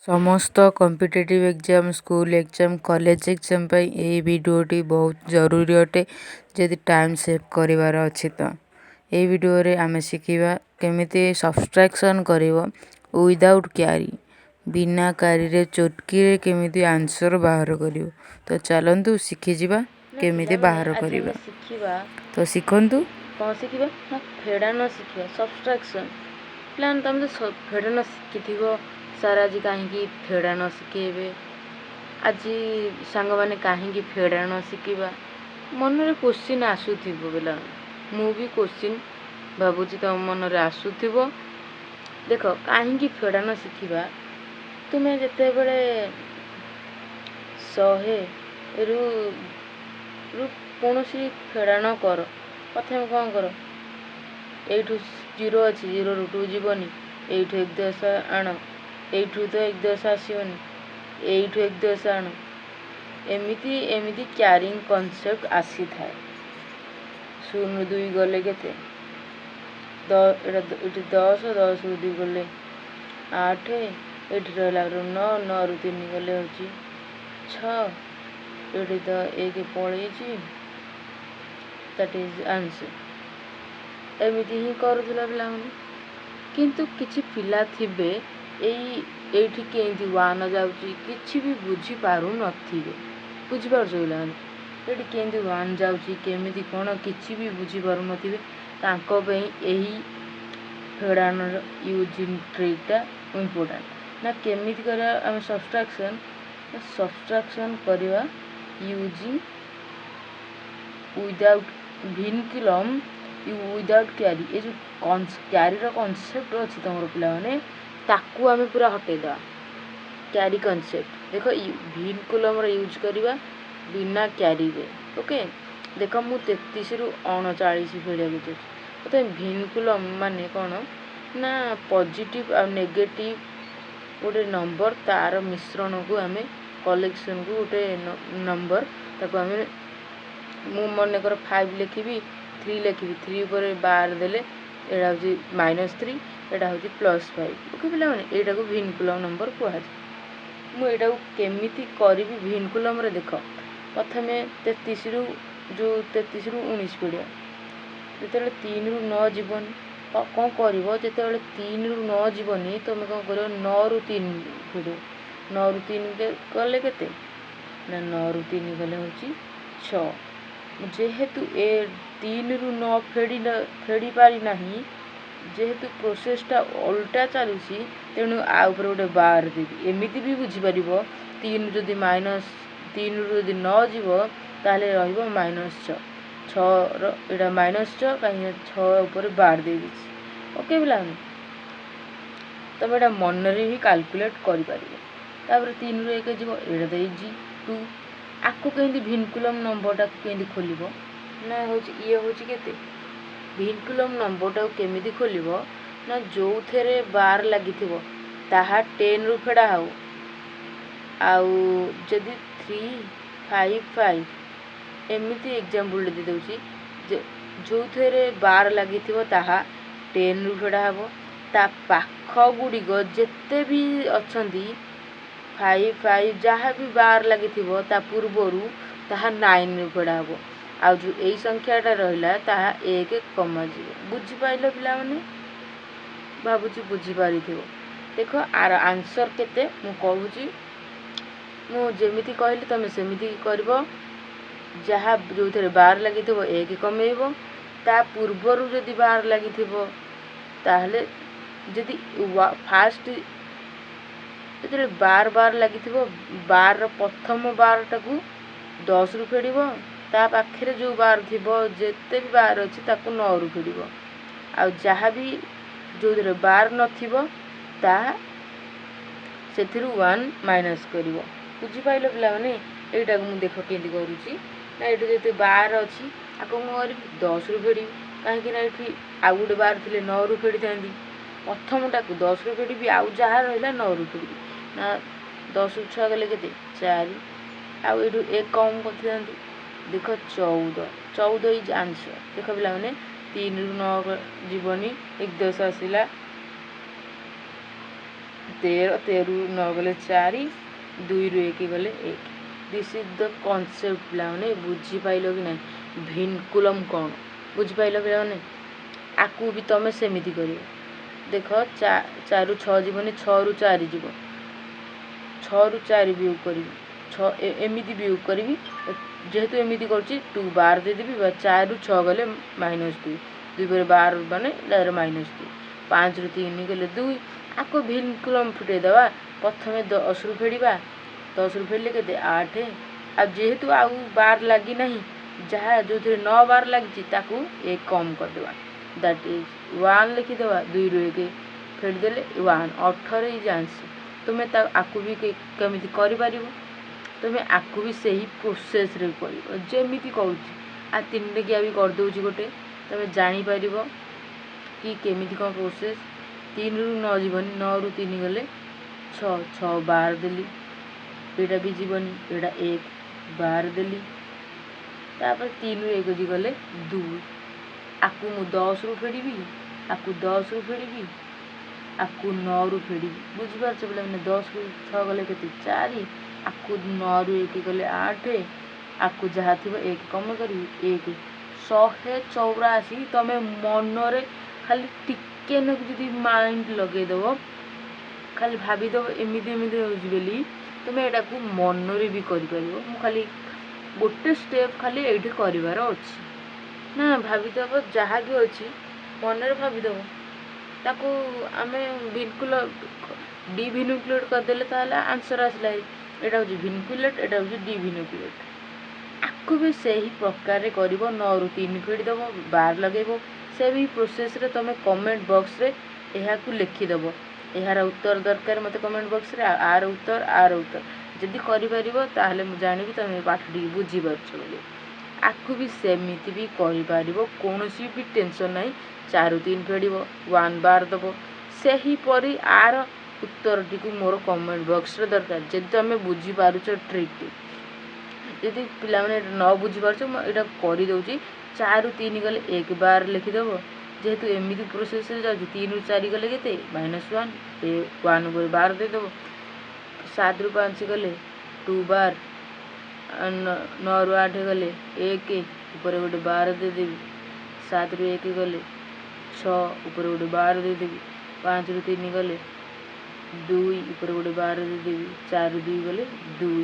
समस्त competitive exam school exam college exam ये वीडियोटी बहुत जरूरी अटे जदि टाइम सेव करिवार अछि तो ये वीडियो रे आमे शिखिबा केमिति सब्सट्रैक्शन करिवो विदाउट कैरी बिना कैरी रे चुटकी रे केमिति आंसर बाहर करिवो। तो चलंतु शिखि जिबा केमिति बाहर करिवो। तो शिखंतु कौन शिखिबा ना फेडान शिखिबा सब्सट्रैक्शन प्लान तुम तो फेडान शिखिथिबो सारा आज कहीं फेडान शिखेबे आज सांग मैंने कहीं फेडान शिखा मन रे क्वेश्चन आसुथिबो बेला मु भी क्वेश्चन भाबुची तुम मन रे आसुथिबो। देख कहीं फेडान शिखा तुम्हें जिते बड़े 100 रु कौन फेडान कर प्रथम कौन कर एठू 0 अच्छी 0 ରୁ 2 जीवनी एठू 1 10 आण एठू तो 1 10 आसोनी एठू 1 10 आण एमिति एमिति क्यारिंग कॉन्सेप्ट आसी थाए। 0 ରୁ 2 गले केते 10 10 10 ରୁ 2 गले 8 एठी रहला 9 9 ରୁ 3 गले होची 6 एठी तो 1 पळेची दैट इज आंसर। एमिति ही करूला पिलाମାନେ किंतु किछि पिला थिबे एठी केंति 1 जाउची किछि भी बुझी पारु नथिबे बुझी पारु पिलाମାନେ एठी केंति 1 जाउची केमिति कोन किछि भी बुझी पारु नथिबे तांको पे एही फेडान यूजिंग ट्रिकटा इंपोर्टेंट ना केमिति करा हम सब्सट्रैक्शन करिवा using without vinculum without carry ये जो क्यारी कॉन्सेप्ट अच्छी तुम पिला माने ताकू आमे पूरा हटेदा क्यारी कॉन्सेप्ट देख विनकुलम यूज करवा बिना क्यारी रे ओके। देख मु 33 ରୁ 39 फेड़िया तो विनकुलम माने कौन ना पॉजिटिव और नेगेटिव गोटे नंबर तार मिश्रण को आमे कलेक्शन को गोटे नंबर ताको आमे मु मन कर 5 लिखी 3 लिखी 3 पर बार देले एटा होची -3 एटा होची +5 ओके पिला माने एटा को विनकुलम नंबर कहै मु एटा को केमिति करबी विनकुलम रे देख प्रथमे 33 ରୁ 19 पड़िया जेते 3 ରୁ 9 जीवन कौन करिवो जेते 3 ରୁ 9 जीवनी तुम कौन करिवो 9 ରୁ 3 फेड़ो 9 ରୁ 3 के गले केते ना 9 ରୁ 3 गले होची 6 जेहेतु ए 3 ରୁ 9 फेड़ी पारी नहीं जेहेतु प्रोसेसटा उल्टा चलुची तेणु आ ऊपर गोटे बार देवी एमिति भी बुझी पारिबो 3 जदि -3 ରୁ जदि 9 जीवो ताले रहिबो -6 6 रो एटा -6 कहीं 6 ऊपर बार देवी ओके बिला तब एटा मन रे ही कैलकुलेट करि पारिबो। तापर 3 ରୁ 1 जीवो एटा देजी 2 आकु केंदी विनकुलम नंबरटा केंदी खोलिबो ना होची ये होची केते विनकुलम नंबरटा केमिति खोलिबो ना जो थेरे बार लागिथिबो ताहा 10 ରୁ फेडा हाउ आउ जदि 3 5 5 एमिति एग्जांपल दे दउची जो थेरे बार लागिथिबो ताहा 10 ରୁ फेडा हाबो ता पाख गुडी गो जेते भी अछंती 5 5 जहाँ भी बार लागिथिबो ता पूर्वरु ताहा 9 ରୁ फेडा हाबो आ जो एई संख्याटा रहिला ताहा 1 कमा जीवो बुझी पाइलो पिला माने बाबूजी बुझी पारिथिबो। देखो आर आंसर केते मु कहूची मु जेमिति कहली तमे सेमिति करबो जहाँ जो थेरे बार लागिथिबो 1 कमेइबो ता पूर्वरु जदि बार लागिथिबो ताहले जदि फास्ट जेते बार बार लागिथिबो बार प्रथम बारटा को 10 ରୁ फेड़िबो ता पाखरे जो बार थिबो जेते भी बार अछि ताको 9 ରୁ फेड़िबो आ जहाँ भी जो थेरे बार नथिबो ता सेथिरु 1 माइनस करिवो बुझी पाइलो पिला माने एटा को मु देखो केंदी करूची ना एठो जेते बार अछि आको मु करी 10 ରୁ फेड़ी काहे कि ना एठी आ गुड बार थिले 9 ରୁ फेड़ी थांदी प्रथमटा को 10 ରୁ फेड़ी भी आ जहाँ रहला 9 ରୁ फेड़ी ना 10 ରୁ 6 गले केते 4 आ एठो 1 कम करथांदी देखो 14 इज आंसर। देखो पिला माने 3 ରୁ 9 जीवनी 1 10 आसिला 13 13 9 ଗଲେ 4 2 ରୁ 1 ଗଲେ 1 दिस इज द कॉन्सेप्ट पिलाने बुझीपाइल कि ना भिनकुलम कौन बुझीपाइल पिलाने आकु भी तुम सेमिति कर देख 4 ରୁ 6 जीवन 6 ରୁ 4 जीव 6 ରୁ 4 भी करी 6 एमती भी करी जेहेतु एमती कर 2 बार देदेवी 4 ରୁ 6 गले -2 2 पर 12 माने -2 5 ରୁ 3 गले 2 आको भिनकुलम फुटे दवा प्रथम 10 ରୁ फेड़ा 10 ରୁ फेड़ले के 8 आ जेहेतु आउ बार लगी ना जहाँ जो 9 बार लगी ताकू एक कम करदेवा दैट इज 1 लिखिदेवा 2 ରୁ 1 फेड़देले 1 18 इज आंसर तुम्हें आकु भी केमी कर तुम्हें आकु भी सही प्रोसेस रे कर जमी कहूँ आ 3 टिकिया भी करदे गोटे तुम्हें जापर कि केमी कौन प्रोसेस 3 ରୁ 9 जीवन 9 ରୁ 3 गले 6 6 बार देली एटा भी जीवन एटा 1 बार देली तापर 3 ରୁ 1 गले 2 आकु मु 10 ରୁ फेड़ी आकु 10 ରୁ फेड़ी आकु 9 ରୁ फेड़ी बुझीपार पे 10 ରୁ 6 गले के 4 आकु 9 ରୁ 1 गले 8 आकु जहाँ थी 1 कम करी 1 184 तुम मनरे खाली टिके जी माइंड लगेदेव खाली भावीदेव एमती एमती बोली तुम्हें यहाँ को मनरे भी कर खाली गोटे स्टेप खाली ये करार अच्छी ना भावीदेव जहाँ भी अच्छी मनरे भावीदेव ताकू आम भिनकुल डिभिनुकुलेट करदेले आंसर आसला यहाँ हूँ भिनकुलेट यहाँ हूँ डिभिनुकुलेट आपको भी सही प्रकार कर 9 ରୁ 3 फेड़देव बार लगेब से भी प्रोसेस रे तुम कमेंट बॉक्स रे यहाँ को लिखिदेव यार उत्तर दरकार मत कमेंट बॉक्स रे आर उत्तर जदि कर जानी तुम पाठ टी बुझीपार आपको भी सेमिति भी कर कौन भी टेंशन ना 4 ରୁ 3 फेड़ 1 बार दब से ही परी आर उत्तर टी मोर कमेंट बॉक्स रे दरकार जदि तुम बुझीपार ट्रिक जदि पिला न बुझीपार यहाँ करदे 4 ରୁ 3 गले 1 बार लिखिदेव जेहेतु एमती प्रोसेस जाऊँ 3 ରୁ 4 गले के -1 1 पर बार देदेव 7 ରୁ 5 गले 2 बार 9 ରୁ 8 गले 1 ऊपर गोटे बार देदेवी 7 ରୁ 1 गले 6 ऊपर गोटे बार देदेवी 5 ରୁ 3 गले 2 ऊपर गोटे बार देदेवी 4 ରୁ 2 गले 2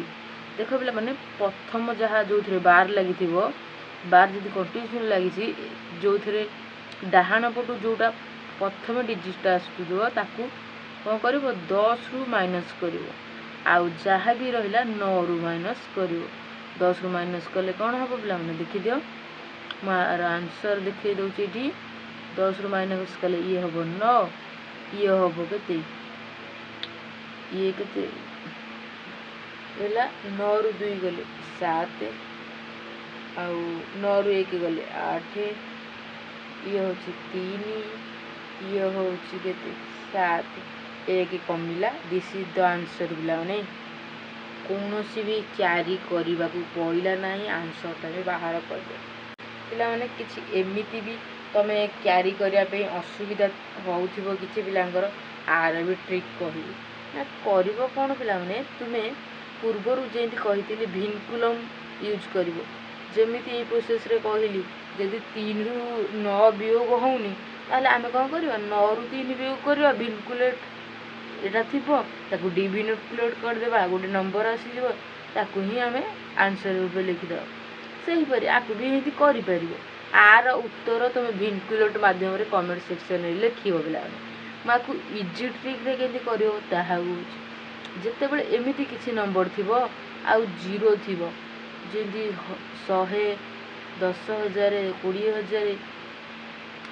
देख पे मैंने प्रथम जहाँ जो थे बार लगी बार जब कंटिन्यूसन लगी जो थे डाहाण पटू जोटा प्रथम डिजिटा आसूँ कौन कर 10 ରୁ माइनस कर आउ जहाँ भी रहा 9 ରୁ माइनस कर 10 ରୁ माइनस कले कौन हम पे मैंने देखी दियो मार आंसर देखी दूसरी 10 ରୁ माइनस कले ये हम 9 ये हम के ये के 9 ରୁ 2 गले 7 आउ 9 ରୁ 1 गले 8 ये हूँ 3 ये हूँ के 7 1 कमिला दिस इज द आंसर पिलाने कौन भी क्यारी करने को पड़ा ना आंसरटा भी बाहर करदे पिलाने किसी एमती भी तुम क्यारी करने असुविधा हो कि पिलांकर आर भी ट्रिक कर कौन पिलाने तुम्हें पूर्वर जमी कही भिनकुलम यूज कर जमीती ये प्रोसेस रे कहली जदि 3 ରୁ 9 वियोग होनी ताले आमे कौन करवा 9 ରୁ 3 वियोग करवा भिनकुलेट यहाँ थी डिभिनुकुलेट करदेवा गोटे नंबर आसीज ताकू ही आम आंसर रूप लिखिद से हीपरि आपको भी एमती कर आर उत्तर तुम भिनकुलेट मध्यम कमेंट सेक्शन में लिखो पे आपको इजी ट्रिक रे केमती कर जिते बड़े एमती किसी नंबर थी आउ जीरो थी जमी 100 10,000 20,000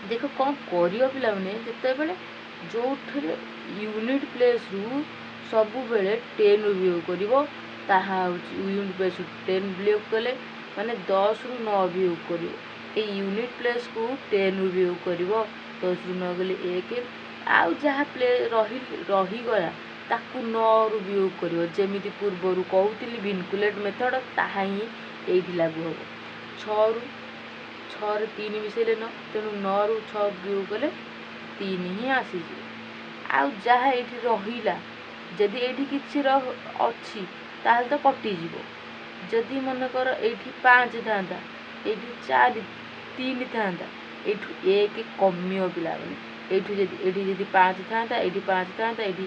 देख कौन कर पे जिते बड़े जो यूनिट प्लेस रु सब बेले 10 वियोग कर यूनिट प्लेस 10 वियोग कले माने 10 ରୁ 9 वियोग कर यूनिट प्लेस को 10 वियोग कर 10 ରୁ 9 गले 1 आउ जहाँ प्ले रहीगला ताकू 9 ରୁ वियोग कर जमी पूर्वर कहूली भिनकुलेट मेथड ताहा ही ये लागू हम 6 ରୁ 3 मिसेले 9 तेणु 9 ରୁ 6 वियोग कले 3 ही आसी आउ जहाँ ये रहीला ଯଦି ଏଇଠି କିଛି ଅଛି ତାହେଲେ ତ କଟିଯିବ। ଯଦି ମନେକର ଏଇଠି 5 ଥାନ୍ତା, ଏଇଠି 4 3 ଥାନ୍ତା, ଏଇଠୁ 1 କମିବ ପିଲାମାନେ। ଏଇଠି ଯଦି 5 ଥାନ୍ତା, ଏଇଠି 5 ଥାନ୍ତା, ଏଇଠି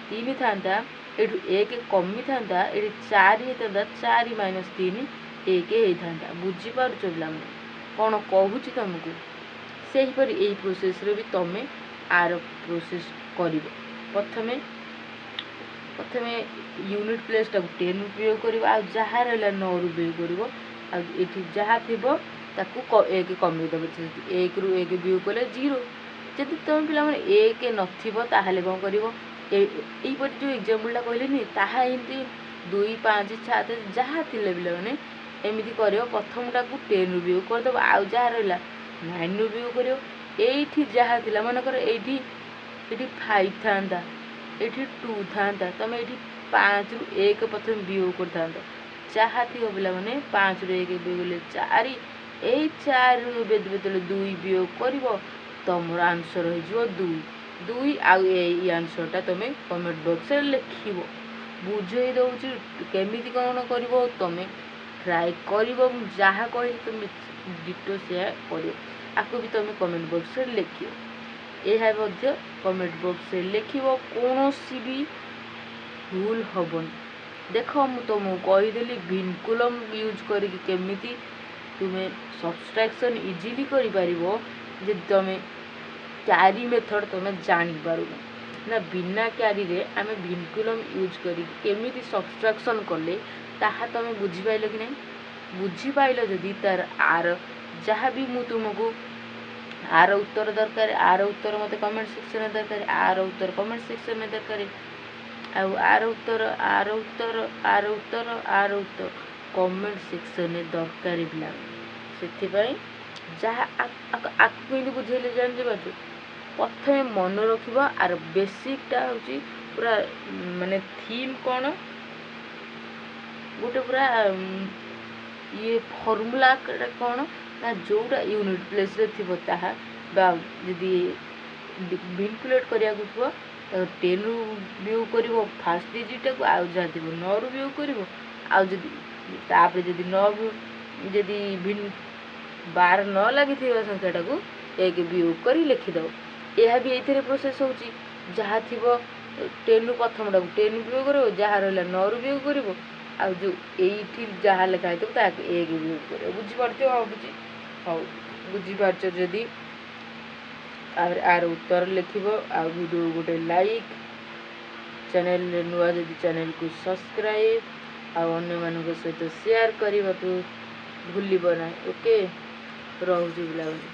3 ଥାନ୍ତା, ଏଇଠୁ 1 କମିଥାନ୍ତା, ଏଇଠି 4 ହେଇଥାନ୍ତା, 4 - 3 1 ହେଇଥାନ୍ତା। ବୁଝିପାରୁଛ ପିଲାମାନେ କ'ଣ କହୁଛି ତୁମକୁ? ସେହିପରି ଏଇ ପ୍ରୋସେସ୍ରେ ବି ତୁମେ ଆର ପ୍ରୋସେସ୍ କରିବ। ପ୍ରଥମେ ୟୁନିଟ୍ ପ୍ଲେସ୍ଟାକୁ 10 ରୁ ବିୟୋଗ କରିବ, ଆଉ ଯାହା ରହିଲା 9 ରୁ ବିୟୋଗ କରିବ। ଆଉ ଏଠି ଯାହା ଥିବ ତାକୁ 1 କମେଇ ଦେବ। 1 ରୁ 1 ବିୟୋଗ କଲେ 0। ଯଦି ତୁମେ ପିଲାମାନେ 1 ନଥିବ ତାହେଲେ କ'ଣ କରିବ? ଏଇପରି ଯେଉଁ ଏକ୍ଜାମ୍ପଲ୍ଟା କହିଲେନି ତାହା ଏମିତି 2 5 7 ଯାହା ଥିଲେ ପିଲାମାନେ ଏମିତି କରିବ। ପ୍ରଥମଟାକୁ 10 ରୁ ବିୟୋଗ କରିଦେବ, ଆଉ ଯାହା ରହିଲା 9 ରୁ ବିୟୋଗ କରିବ। ଏଇଠି ଯାହା ଥିଲା ମନେକର ଏଇଠି 5 ଥାନ୍ତା, ଏଇଠି 2 ଥାନ୍ତା, ତୁମେ ଏଇଠି 5 ରୁ 1 ପ୍ରଥମେ ବିୟୋଗ କରିଥାନ୍ତ। ଯାହା ଥିବ ପିଲାମାନେ 5 ରୁ 1 ବିୟୋଗ କଲେ 4, ଏଇ 4 ରୁ ଯେତେବେଳେ 2 ବିୟୋଗ କରିବ ତୁମର ଆନ୍ସର୍ ହେଇଯିବ 2। ଆଉ ଏଇ ଆନ୍ସର୍ଟା ତୁମେ କମେଣ୍ଟ ବକ୍ସରେ ଲେଖିବ। ବୁଝେଇ ଦେଉଛି କେମିତି କ'ଣ କରିବ, ତୁମେ ଟ୍ରାଏ କରିବ। ମୁଁ ଯାହା କହିଲି ତୁମେ ଡିଟୋ ସେୟା କରିବ। ଆକୁ ବି ତୁମେ କମେଣ୍ଟ ବକ୍ସରେ ଲେଖିବ। ଏହା ମଧ୍ୟ କମେଣ୍ଟ ବକ୍ସରେ ଲେଖିବ, କୌଣସି ବି ଭୁଲ ହେବନି। ଦେଖ ମୁଁ ତୁମକୁ କହିଦେଲି ଭିନକୁଲମ୍ ୟୁଜ୍ କରିକି କେମିତି ତୁମେ ସବଷ୍ଟ୍ରାକ୍ସନ୍ ଇଜିଲି କରିପାରିବ। ଯଦି ତୁମେ କ୍ୟାରି ମେଥଡ଼ ତୁମେ ଜାଣିପାରୁନ ନା, ବିନା କ୍ୟାରିରେ ଆମେ ଭିନକୁଲମ୍ ୟୁଜ୍ କରିକି କେମିତି ସବଷ୍ଟ୍ରାକ୍ସନ୍ କଲେ ତାହା ତୁମେ ବୁଝିପାରିଲ କି ନାହିଁ? ବୁଝିପାରିଲ ଯଦି ତାର ଯାହା ବି ମୁଁ ତୁମକୁ ଆର ଉତ୍ତର ଦରକାର, ଆର ଉତ୍ତର ମୋତେ କମେଣ୍ଟ ସେକ୍ସନ୍ରେ ଦରକାର, ଆର ଉତ୍ତର କମେଣ୍ଟ ସେକ୍ସନ୍ରେ ଦରକାର, ଆଉ ଆର ଉତ୍ତର କମେଣ୍ଟ ସେକ୍ସନ୍ରେ ଦରକାର ପିଲାମାନେ। ସେଥିପାଇଁ ଯାହା ଆକୁ କେମିତି ବୁଝେଇଲେ ଜାଣିପାରୁଛୁ? ପ୍ରଥମେ ମନେ ରଖିବ ଆର ବେସିକ୍ଟା ହେଉଛି ପୁରା ମାନେ ଥିମ୍ କ'ଣ, ଗୋଟେ ପୁରା ଫର୍ମୁଲା କ'ଣ ନା ଯେଉଁଟା ୟୁନିଟ୍ ପ୍ଲେସ୍ରେ ଥିବ ତାହା, ବା ଯଦି ଭିନକୁଲେଟ୍ କରିବାକୁ ଥିବ ତାକୁ 10 ରୁ ବିୟୋଗ କରିବ ଫାର୍ଷ୍ଟ ଡିଜିଟ୍ଟାକୁ, ଆଉ ଯାହା ଥିବ 9 ରୁ ବିୟୋଗ କରିବ। ଆଉ ତାପରେ ଯଦି 12 ନ ଲାଗିଥିବା ସଂଖ୍ୟାଟାକୁ 1 ବିୟୋଗ କରି ଲେଖିଦେବ। ଏହା ବି ଏଇଥିରେ ପ୍ରୋସେସ୍ ହେଉଛି। ଯାହା ଥିବ 10 ରୁ ପ୍ରଥମଟାକୁ 10 ବିୟୋଗ କରିବ, ଯାହା ରହିଲା 9 ରୁ ବିୟୋଗ କରିବ, ଆଉ ଯେଉଁ ଏଇଠି ଯାହା ଲେଖା ହେଇଥିବ ତାକୁ 1 ବିୟୋଗ କରିବ। ବୁଝିପାରୁଥିବ ଭାବୁଛି। ହଉ, ବୁଝିପାରୁଛ ଯଦି ତାପରେ ଆର ଉତ୍ତର ଲେଖିବ। ଆଉ ଭିଡ଼ିଓ ଗୋଟେ ଲାଇକ୍, ଚ୍ୟାନେଲରେ ନୂଆ ଯଦି ଚ୍ୟାନେଲକୁ ସବସ୍କ୍ରାଇବ୍, ଆଉ ଅନ୍ୟମାନଙ୍କ ସହିତ ସେୟାର କରିବାକୁ ଭୁଲିବ ନାହିଁ। ଓକେ, ରହୁଛି ପିଲାମାନେ।